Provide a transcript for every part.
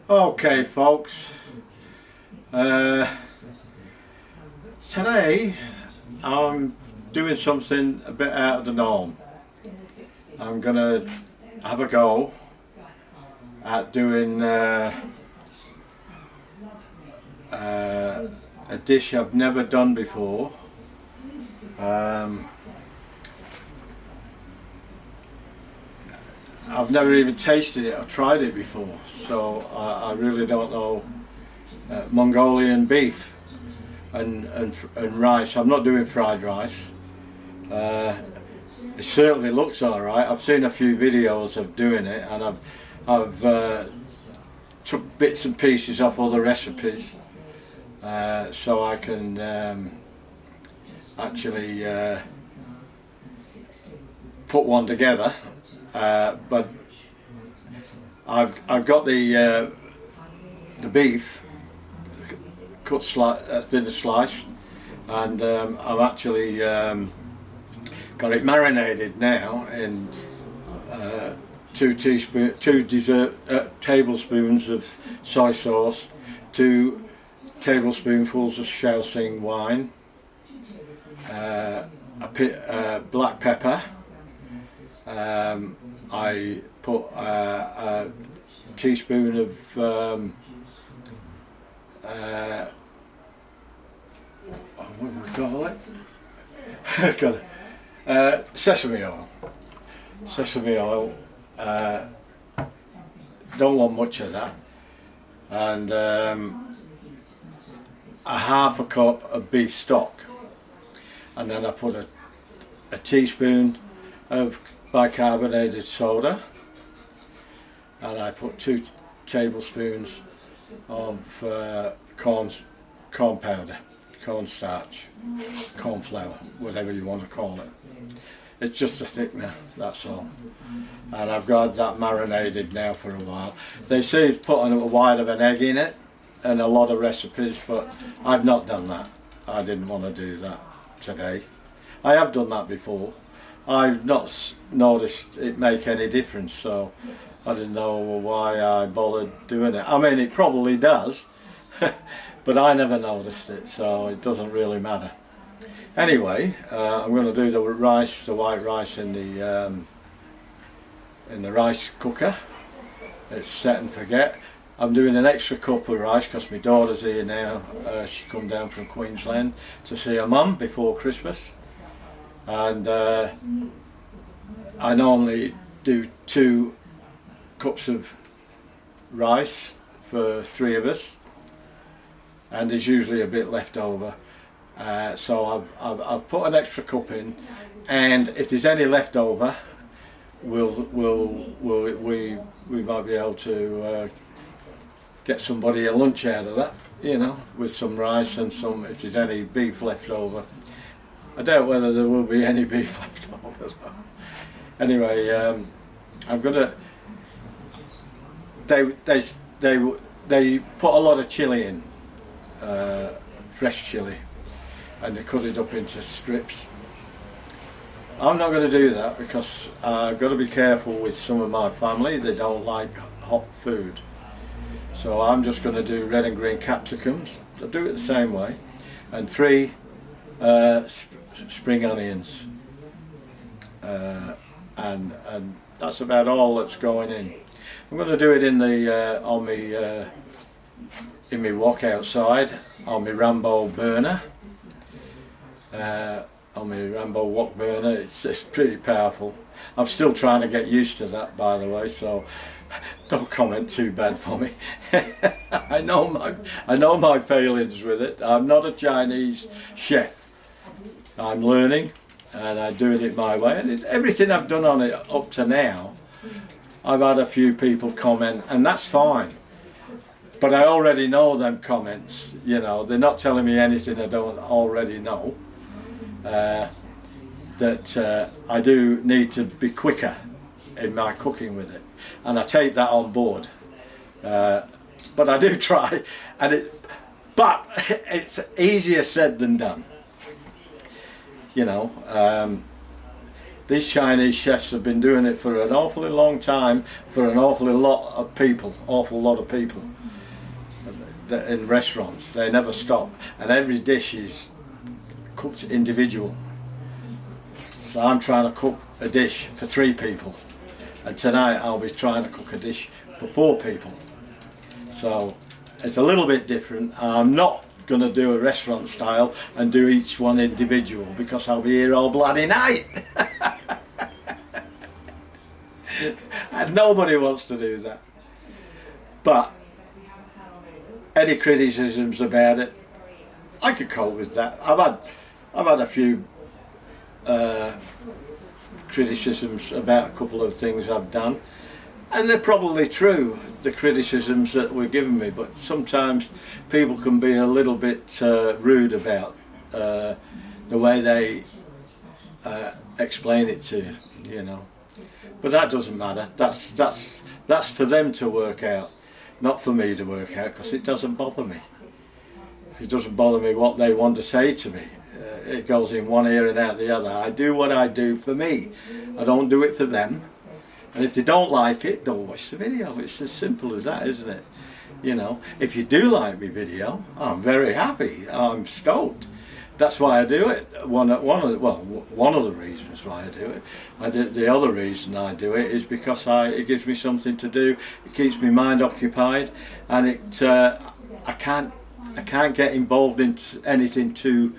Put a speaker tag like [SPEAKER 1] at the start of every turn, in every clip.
[SPEAKER 1] Okay, folks. Today I'm doing something a bit out of the norm. I'm gonna have a go at doing a dish I've never done before. I've never even tasted it or tried it before, so I really don't know. Mongolian beef and rice. I'm not doing fried rice. It certainly looks alright. I've seen a few videos of doing it, and I've took bits and pieces off other recipes so I can actually put one together. But I've got the beef cut thin sliced, and I've actually got it marinated now in 2 tablespoons of soy sauce, 2 tablespoonfuls of Shaoxing wine, black pepper. I put a teaspoon of what do we call it? Got it. Sesame oil. Sesame oil. Don't want much of that. And a half a cup of beef stock. And then I put a teaspoon of bicarbonated soda, and I put 2 tablespoons of corn powder, cornstarch, corn flour, whatever you want to call it. It's just a thickener, that's all. And I've got that marinated now for a while. They say it's putting a white of an egg in it and a lot of recipes, but I've not done that. I didn't want to do that today. I have done that before. I've not noticed it make any difference, so I didn't know why I bothered doing it. I mean, it probably does, but I never noticed it, so it doesn't really matter. Anyway, I'm going to do the white rice in the rice cooker. It's set and forget. I'm doing an extra cup of rice because my daughter's here now. She come down from Queensland to see her mum before Christmas. And I normally do 2 cups of rice for 3 of us, and there's usually a bit left over. So I've put an extra cup in, and if there's any left over, we might be able to get somebody a lunch out of that, you know, with some rice and some, if there's any beef left over. I doubt whether there will be any beef left over though. Anyway, I'm gonna. They put a lot of chilli in, fresh chilli, and they cut it up into strips. I'm not going to do that because I've got to be careful with some of my family. They don't like hot food, so I'm just going to do red and green capsicums. I'll do it the same way, and 3 spring onions, and that's about all that's going in. I'm going to do it in the in my wok outside on my Rambo burner, on my Rambo wok burner. It's pretty powerful. I'm still trying to get used to that, by the way, so don't comment too bad for me. I know my failings with it. I'm not a Chinese chef. I'm learning, and I'm doing it my way, and everything I've done on it up to now, I've had a few people comment, and that's fine, but I already know them comments, you know, they're not telling me anything I don't already know. That I do need to be quicker in my cooking with it, and I take that on board, but I do try, but it's easier said than done. You know, these Chinese chefs have been doing it for an awfully long time, for an awful lot of people, in restaurants. They never stop, and every dish is cooked individual. So I'm trying to cook a dish for 3 people, and tonight I'll be trying to cook a dish for 4 people. So it's a little bit different. I'm not going to do a restaurant style and do each one individual, because I'll be here all bloody night. And nobody wants to do that. But any criticisms about it, I could cope with that. I've had a few criticisms about a couple of things I've done, and they're probably true, the criticisms that were given me, but sometimes people can be a little bit rude about the way they explain it to you, you know. But that doesn't matter. That's for them to work out, not for me to work out, because it doesn't bother me. It doesn't bother me what they want to say to me. It goes in one ear and out the other. I do what I do for me. I don't do it for them. And if they don't like it, don't watch the video. It's as simple as that, isn't it? You know, if you do like my video, I'm very happy. I'm stoked. That's why I do it. One of the reasons why I do it. The other reason I do it is because it gives me something to do. It keeps my mind occupied, and I can't get involved in anything too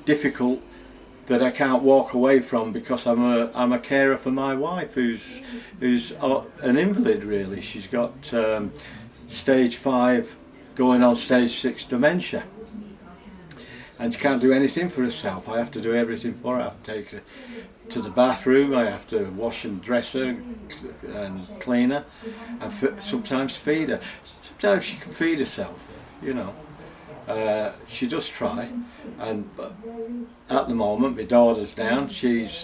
[SPEAKER 1] difficult that I can't walk away from, because I'm a carer for my wife, who's an invalid really. She's got stage 5 going on stage 6 dementia, and she can't do anything for herself. I have to do everything for her. I have to take her to the bathroom, I have to wash and dress her and clean her, and sometimes feed her. Sometimes she can feed herself, you know. She does try, and at the moment my daughter's down. She's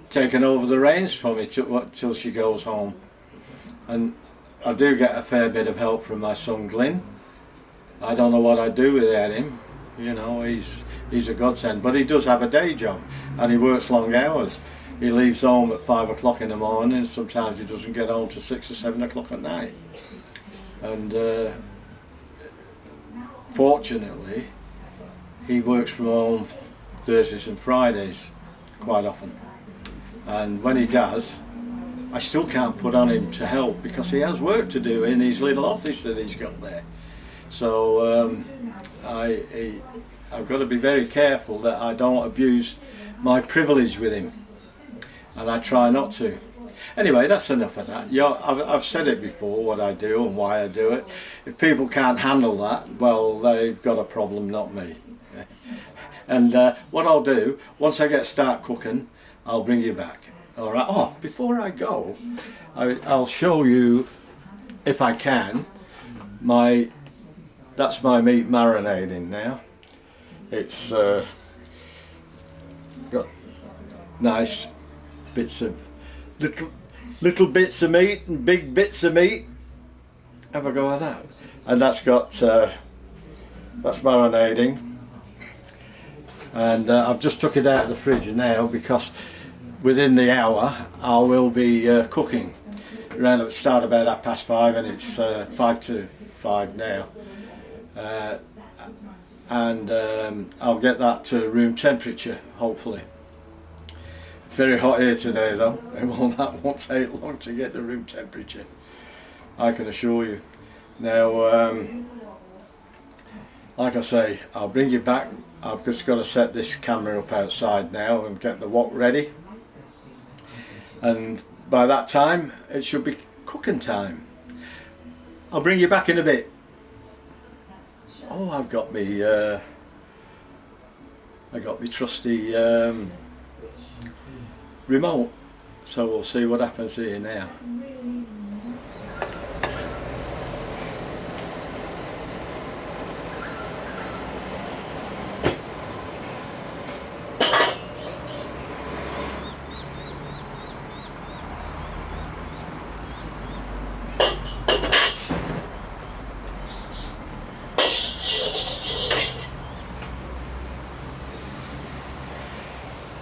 [SPEAKER 1] taken over the reins for me till she goes home, and I do get a fair bit of help from my son Glyn. I don't know what I'd do without him, you know. He's a godsend, but he does have a day job and he works long hours. He leaves home at 5 o'clock in the morning, and sometimes he doesn't get home till 6 or 7 o'clock at night. And fortunately, he works from home Thursdays and Fridays quite often, and when he does, I still can't put on him to help, because he has work to do in his little office that he's got there. So I've got to be very careful that I don't abuse my privilege with him, and I try not to. Anyway, that's enough of that. I've said it before, what I do and why I do it. If people can't handle that, well, they've got a problem, not me. And what I'll do, once I start cooking, I'll bring you back. All right. Oh, before I go, I'll show you, if I can, that's my meat marinating now. It's got nice bits of little bits of meat and big bits of meat. Have a go at that. And that's got that's marinating, and I've just took it out of the fridge now, because within the hour I will be cooking. Start about 5:30, and it's 5 to 5 now, and I'll get that to room temperature, hopefully. Very hot here today though. It won't take long to get to room temperature, I can assure you. Now, like I say, I'll bring you back. I've just got to set this camera up outside now and get the wok ready, and by that time it should be cooking time. I'll bring you back in a bit. Oh, I've got me trusty remote, so we'll see what happens here now.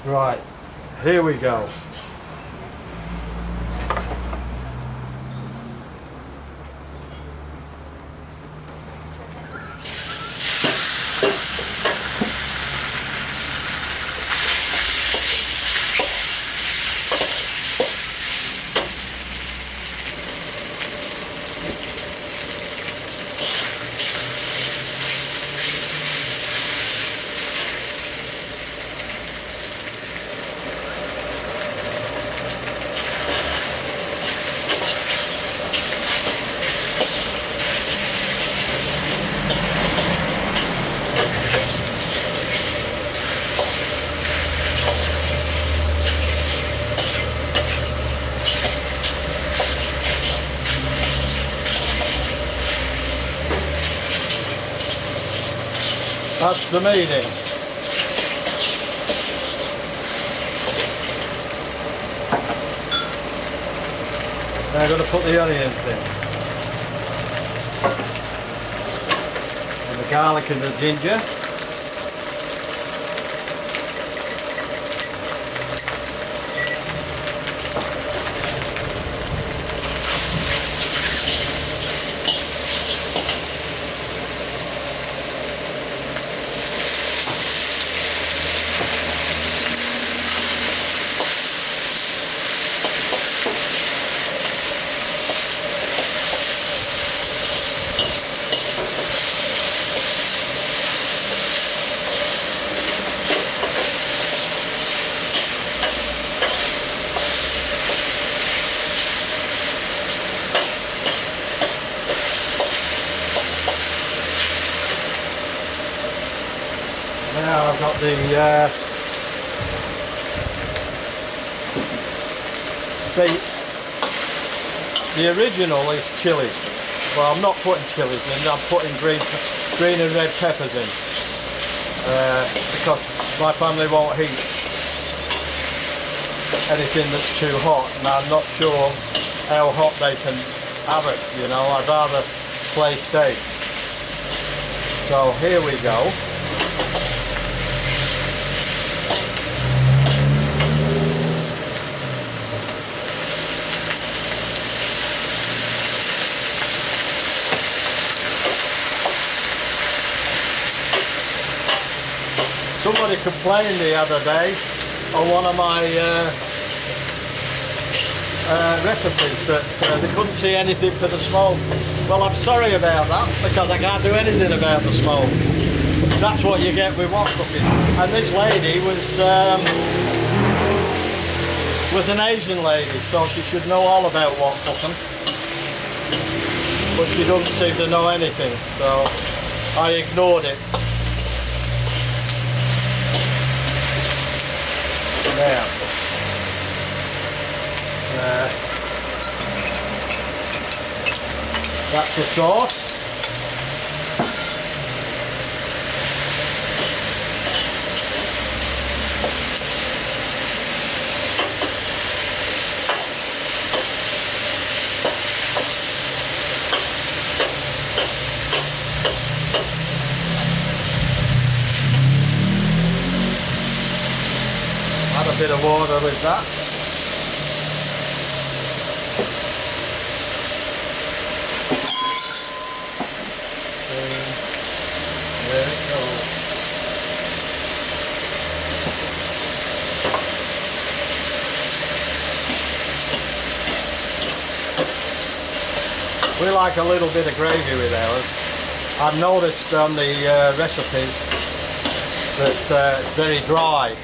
[SPEAKER 1] Right,
[SPEAKER 2] Here we go. That's the meaning. Now I'm going to put the onions in. And the garlic and the ginger. Now I've got the original is chilies. Well, I'm not putting chilies in. I'm putting green and red peppers in because my family won't eat anything that's too hot, and I'm not sure how hot they can have it. You know, I'd rather play safe. So here we go. Somebody complained the other day on one of my recipes that they couldn't see anything for the smoke. Well, I'm sorry about that because I can't do anything about the smoke. That's what you get with wok cooking. And this lady was an Asian lady, so she should know all about wok cooking. But she doesn't seem to know anything, so I ignored it. Now, that's the sauce. Add a bit of water with that. There it goes. We like a little bit of gravy with ours. I've noticed on the recipes that it's very dry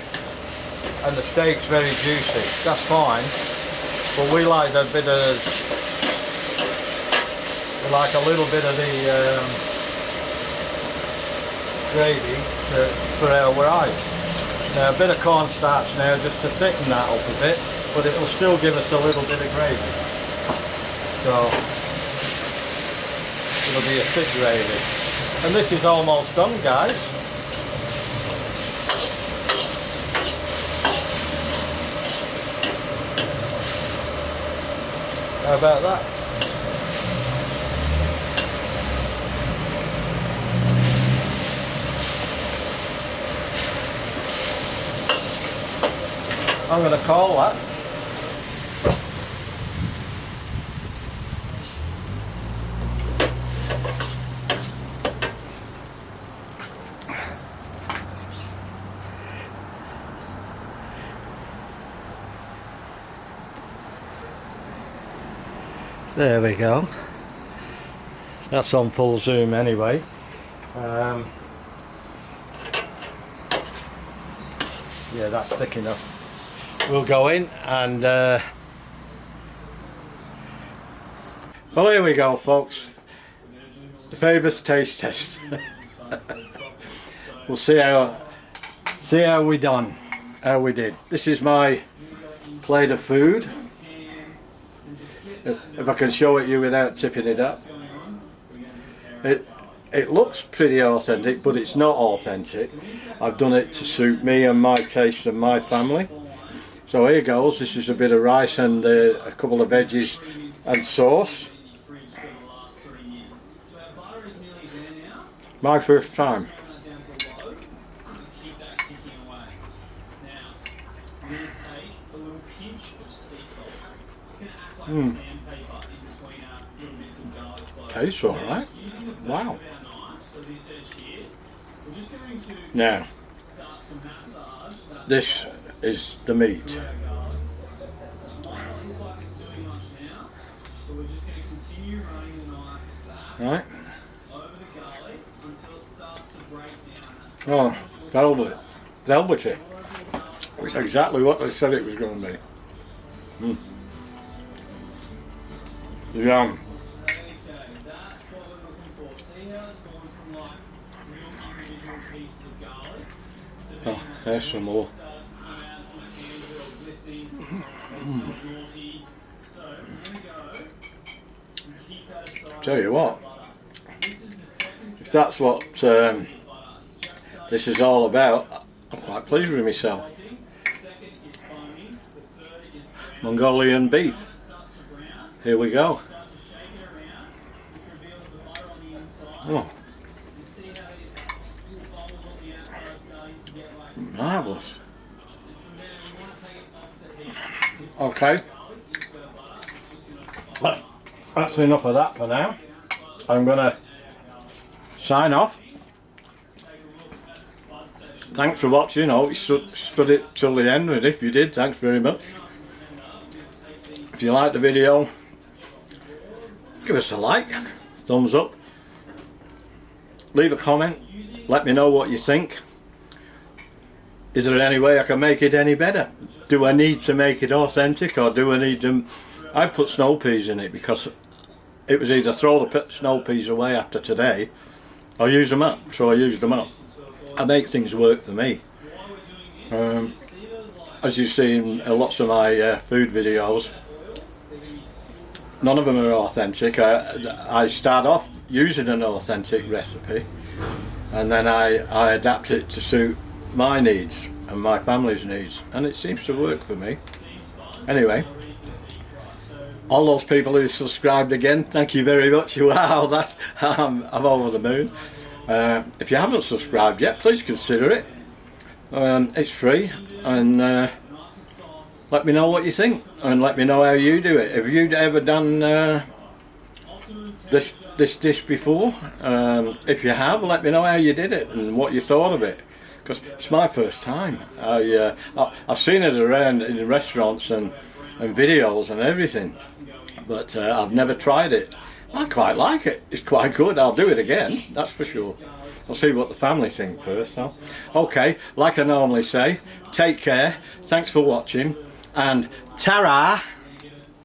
[SPEAKER 2] and the steak's very juicy. That's fine, but we like a bit of, a little bit of the gravy for our rice. Now a bit of cornstarch now just to thicken that up a bit, but it will still give us a little bit of gravy. So it'll be a thick gravy. And this is almost done, guys. How about that? I'm going to call that. There we go. That's on full zoom anyway. Yeah, that's thick enough. We'll go in and well, here we go, folks. The famous taste test. We'll see how we done, how we did. This is my plate of food. If I can show it you without tipping it up. It looks pretty authentic, but it's not authentic. I've done it to suit me and my taste and my family. So here goes. This is a bit of rice and a couple of veggies and sauce. My first time. Tastes alright. Wow. Now, this is the meat. Right. Oh, velvety. It's exactly what they said it was going to be. Yum. Oh, there's some more. Tell you what, if that's what this is all about, I'm quite pleased with myself. Mongolian beef. Here we go. Oh. Marvellous. Okay. That's enough of that for now. I'm going to sign off. Thanks for watching. I hope you stood it till the end, and if you did, thanks very much. If you liked the video, give us a like, thumbs up, leave a comment, let me know what you think. Is there any way I can make it any better? Do I need to make it authentic, or do I need them? I put snow peas in it because it was either throw the snow peas away after today or use them up, so I used them up. I make things work for me. As you see in lots of my food videos, none of them are authentic. I start off using an authentic recipe and then I adapt it to suit my needs and my family's needs, and it seems to work for me. Anyway, all those people who subscribed again, thank you very much. Wow, that's I'm over the moon. If you haven't subscribed yet, please consider it. It's free, and let me know what you think, and let me know how you do it. Have you ever done this dish before? If you have, let me know how you did it and what you thought of it, because it's my first time. I've seen it around in the restaurants and videos and everything, but I've never tried it. I quite like it. It's quite good. I'll do it again, that's for sure. I'll see what the family think first. Okay, like I normally say, take care, thanks for watching, and ta-ra!